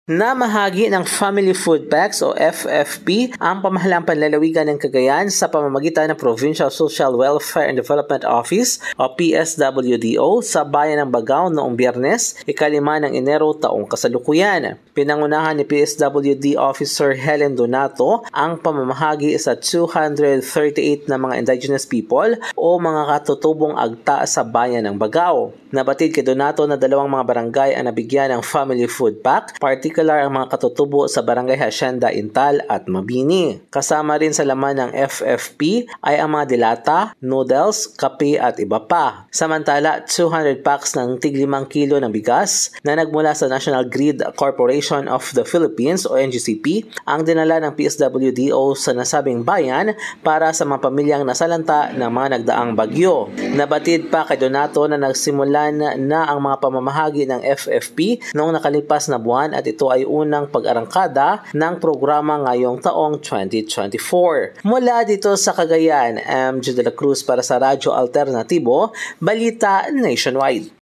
Namahagi ng Family Food Packs o FFP ang pamahalaang panlalawigan ng Cagayan sa pamamagitan ng Provincial Social Welfare and Development Office o PSWDO sa bayan ng Bagao noong Biyernes, 5 ng Enero taong kasalukuyan. Pinangunahan ni PSWD Officer Helen Donato ang pamamahagi sa 238 na mga indigenous people o mga katutubong agta sa bayan ng Bagao. Nabatid kay Donato na 2 mga barangay ang nabigyan ng Family Food Pack, particular ang mga katutubo sa Barangay Hacienda Intal at Mabini. Kasama rin sa laman ng FFP ay ang mga dilata, noodles, kape at iba pa. Samantala, 200 packs ng tig 5 kilo ng bigas na nagmula sa National Grid Corporation of the Philippines o NGCP ang dinala ng PSWDO sa nasabing bayan para sa mga pamilyang nasalanta ng mga nagdaang bagyo. Nabatid pa kay Donato na nagsimula na ang mga pamamahagi ng FFP noong nakalipas na buwan at ito ay unang pag-arangkada ng programa ngayong taong 2024. Mula dito sa Cagayan, MJ de la Cruz para sa Radyo Alternatibo, Balita Nationwide.